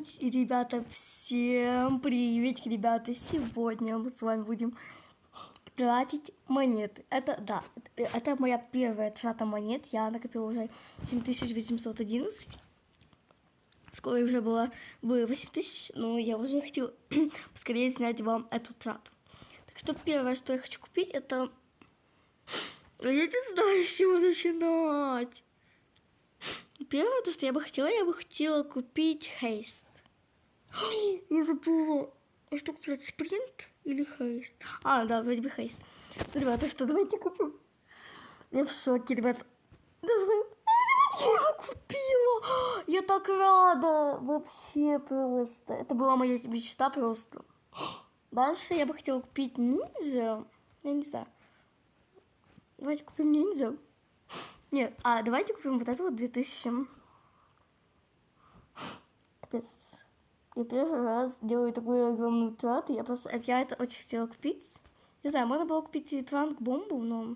Ребята, всем приветик, ребята. Сегодня мы с вами будем тратить монеты. Это моя первая трата монет. Я накопила уже 7811. Скоро уже было 8000, но я уже хотела поскорее снять вам эту трату. Так что первое, что я хочу купить, это... Я не знаю, с чего начинать. Первое, то, что я бы хотела купить хейст. Я забыла. А что, кстати, спринт или хейст? Да, вроде бы хейст. Ну, ребята, что, давайте купим. Я в шоке, ребята. Даже я его купила. Я так рада. Вообще просто. Это была моя мечта просто. Дальше я бы хотела купить ниндзя. Я не знаю. Давайте купим ниндзя. Нет, давайте купим вот это вот 2000. Капец. Я первый раз делаю такую огромную трату. Я это очень хотела купить. Не знаю, можно было купить и пранк-бомбу, но...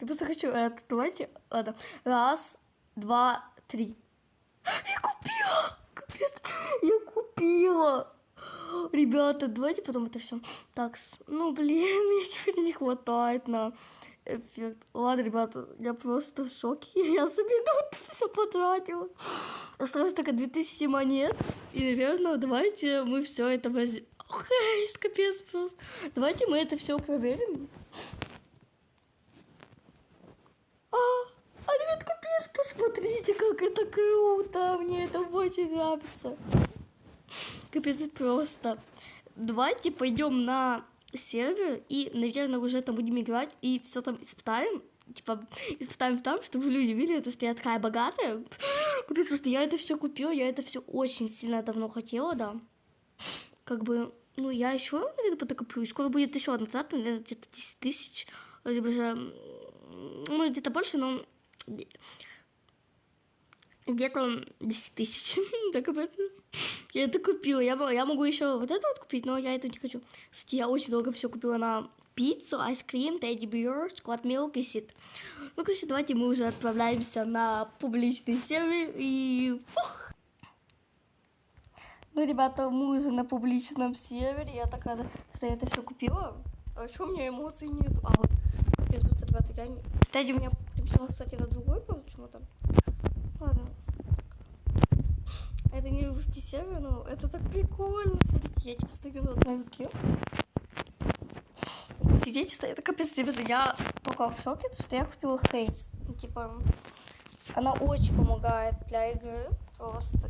Я просто хочу это. Давайте, ладно. Раз, два, три. Я купила! Капец, я купила! Ребята, давайте потом это все. Так, мне теперь не хватает на... эффект. Ладно, ребята, я просто в шоке. Я за минуту все потратила. Осталось только 2000 монет. И, наверное, давайте мы все это возьмем. Капец просто. Давайте мы это все проверим. Ребят, капец, посмотрите, как это круто. Мне это очень нравится. Капец, просто. Давайте пойдем на сервер и, наверное, уже там будем играть и все там испытаем. Испытаем там, чтобы люди видели, что я такая богатая. Потому что я это все купила, я это все очень сильно давно хотела, да. Я еще, наверное, подокоплю. Скоро будет еще одна трата, наверное, где-то 10 тысяч. Либо же, где-то больше, но где-то 10 тысяч. Так об этом. Я это купила. Я могу еще вот это вот купить, но я это не хочу. Кстати, я очень долго все купила на пиццу, айскрим, тедди бир, шоколад милк и сит. Короче, давайте мы уже отправляемся на публичный сервер и... Ребята, мы уже на публичном сервере. Я так рада, что я это все купила. А что у меня эмоций нет? Капец, просто, ребята, я не... Тедди у меня переписала, кстати, на другой почему-то. Ладно. Это не русский сервер, но это так прикольно. Смотрите, я стою на одной руке. Свидетельство, это капец, ребята, я только в шоке, что я купила хейст. Она очень помогает для игры. Просто.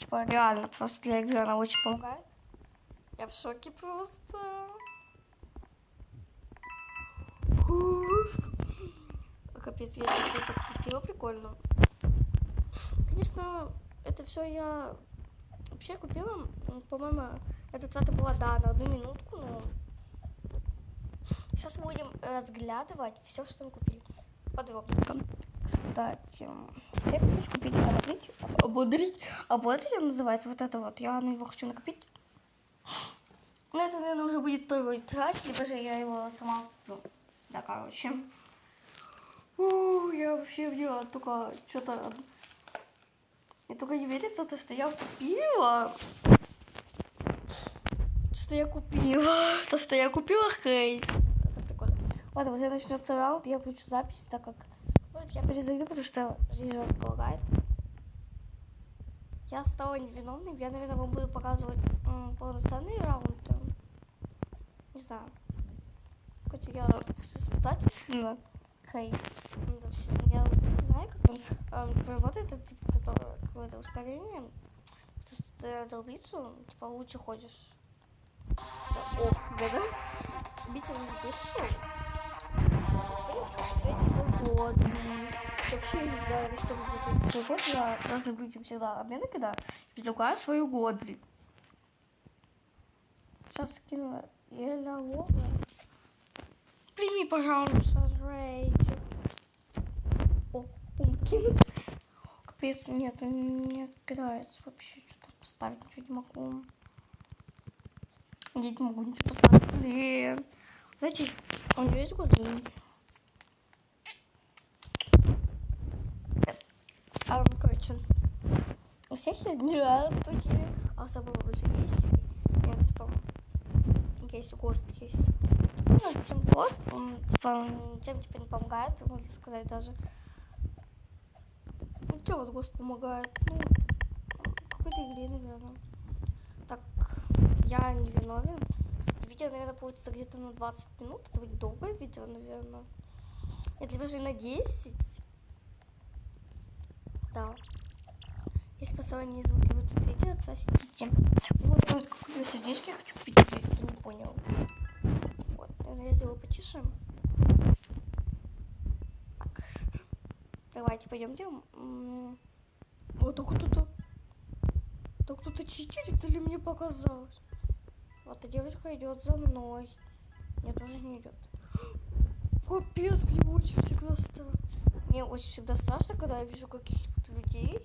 Реально, просто для игры она очень помогает. Я в шоке просто. Капец, я все это купила, прикольно. Конечно, это все я вообще купила, по-моему, эта трата была, на 1 минутку, но сейчас мы будем разглядывать все, что мы купили подробно. Кстати, я хочу купить ободрить называется вот это вот, я на него хочу накопить. Но это, наверное, уже будет второй трат, либо же я его сама куплю. Да, короче. Я вообще взяла только что-то... Мне только не верится, что я купила. Что я купила хейст. Это прикольно. Ладно, уже начнется раунд, я включу запись, так как... Может, я перезайду, потому что здесь жестко лагает. Я стала невиновным. Я, наверное, вам буду показывать полноценный раунд. Не знаю. Хоть я испытательственно хейст. Я знаю, как он работает. Это типа просто какое-то ускорение. Потому что ты на таблицу лучше ходишь. Да. Биться не запиши. Сегодня хочу посмотреть свой год. Вообще не знаю, что за свой год. Я должна быть всегда обмены, когда предлагаю свою годли. Сейчас скину Еля Лова. Прими, пожалуйста, Рейджи. Пумкин. Капец, нет, не кидается вообще. Что-то поставить ничего не могу. Я не могу ничего поставить. Блин. Знаете, у него есть годли. Короче, всех нет такие, а особо больше есть. Нет, просто есть ГОСТ, есть. Ну, чем ГОСТ, он типа ничем типа не помогает, можно сказать даже. Ну, чем вот ГОСТ помогает? Ну, какой-то игре, наверное. Так, я не виновен. Кстати, видео, наверное, получится где-то на 20 минут. Это будет долгое видео, наверное. Это даже на 10. Да. Если посторонние звуки вы тут видите, простите. Вот какое сердечко я хочу купить, я не понял. Вот, наверное, я сделаю потише. Так. Давайте пойдемте. Вот так кто-то. Так кто-то читерит или мне показалось? Вот эта девочка идет за мной. Нет, уже не идет. Капец, мне очень всегда страшно. Мне очень всегда страшно, когда я вижу каких-то людей.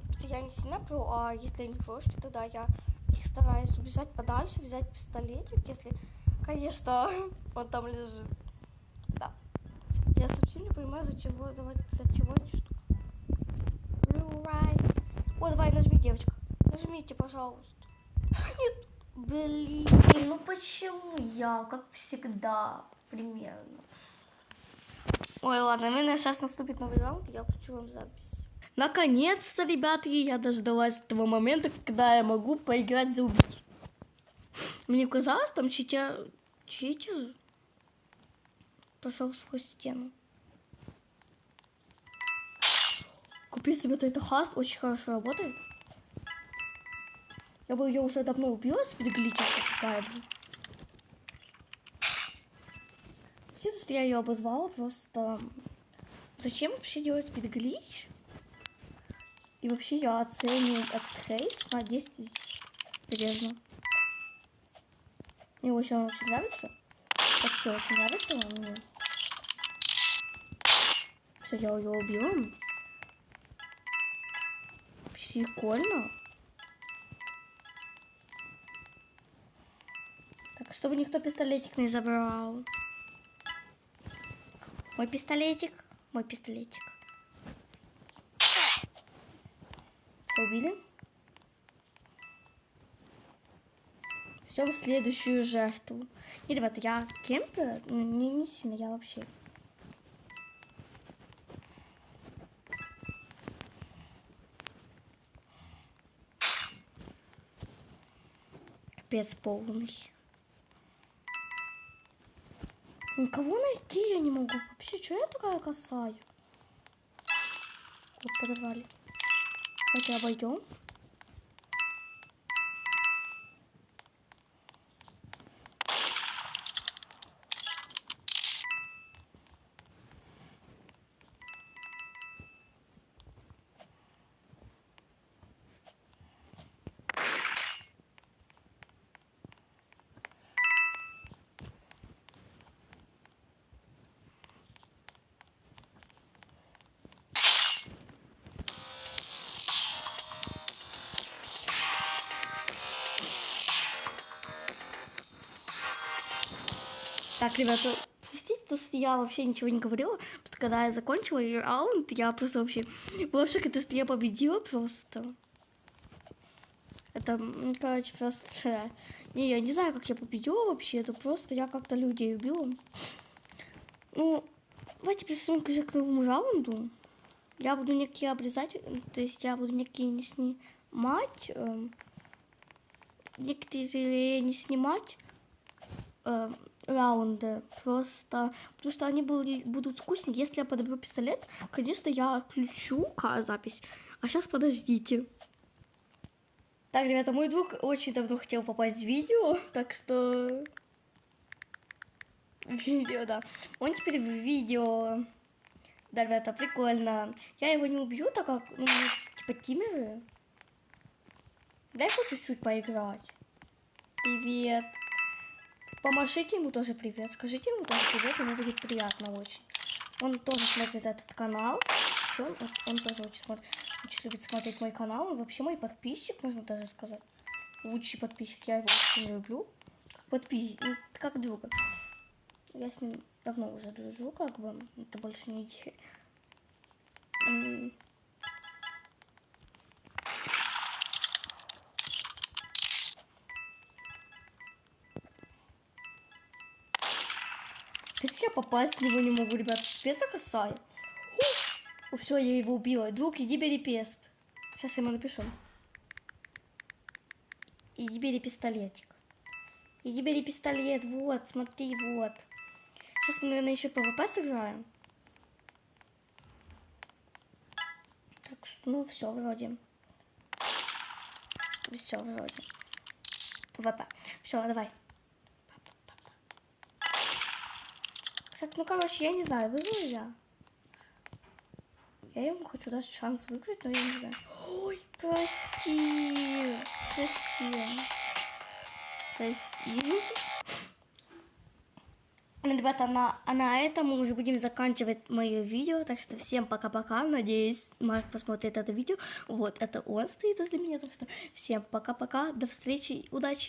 Просто я не сильно про, а если они прочь, то да, я их стараюсь убежать подальше, взять пистолетик, если, конечно, он там лежит. Да. Я совсем не понимаю, для чего эти штуки. О, давай, нажми, девочка. Нажмите, пожалуйста. Нет. Блин, ну почему я, как всегда, примерно. Ой, ладно, наверное, сейчас наступит новый раунд, и я включу вам запись. Наконец-то, ребятки, я дождалась этого момента, когда я могу поиграть за убийцу. Мне казалось, там читер пошел сквозь стену. Купить, ребята, это хаст очень хорошо работает. Я бы ее уже давно убила, спидгличица какая-то. Видите, что я ее обозвала, просто... Зачем вообще делать спидглич? И вообще я оценю этот хейс на 10 из 10. Серьезно. Мне очень нравится. Вообще очень нравится мне. Все, я ее убила. Прикольно. Так, чтобы никто пистолетик не забрал. Мой пистолетик. Мой пистолетик. Все, убили? Ждем следующую жертву. Не, ребята, я кемпер. Не сильно, я вообще. Капец полный. Никого найти я не могу. Вообще, что я такая косая? Вот, подорвали. Давайте обойдем. Так, ребята, простите, что я вообще ничего не говорила, просто когда я закончила раунд, я просто вообще была в шоке, что я победила просто. Это, короче, просто... Не, я не знаю, как я победила вообще, это просто я как-то людей убила. Ну, давайте приступим уже к новому раунду. Я буду некие обрезать, то есть я буду некие не снимать, некоторые не снимать раунды, просто потому что они будут скучные. Если я подобру пистолет, конечно, я включу запись. А сейчас подождите. Так, ребята, мой друг очень давно хотел попасть в видео, так что... Видео, да. Он теперь в видео. Да, ребята, прикольно. Я его не убью, так как, ну, типа, тимеры. Дай хоть чуть-чуть поиграть. Привет. Помашите ему тоже привет. Скажите ему тоже привет, ему будет приятно очень. Он тоже смотрит этот канал. Все, он тоже очень любит смотреть мой канал. Он вообще мой подписчик, можно даже сказать. Лучший подписчик. Я его очень люблю. Подписчик, как друга. Я с ним давно уже дружу, как бы. Это больше не... Опять я попасть в него не могу, ребят. Пипец я косая. Все, я его убила. Друг, иди бери пест. Сейчас я ему напишу. Иди бери пистолетик. Иди бери пистолет. Вот, смотри, вот. Сейчас мы, наверное, еще ПВП сыграем. Так, ну все, вроде. Все, вроде. ПВП. Все, давай. Кстати, ну, короче, я не знаю, выиграю я. Я ему хочу дать шанс выиграть, но я не знаю. Ой, прости. Прости. Прости. Ну, ребята, на этом мы уже будем заканчивать мое видео. Так что всем пока-пока. Надеюсь, Марк посмотрит это видео. Вот, это он стоит возле меня. Так что всем пока-пока. До встречи. Удачи.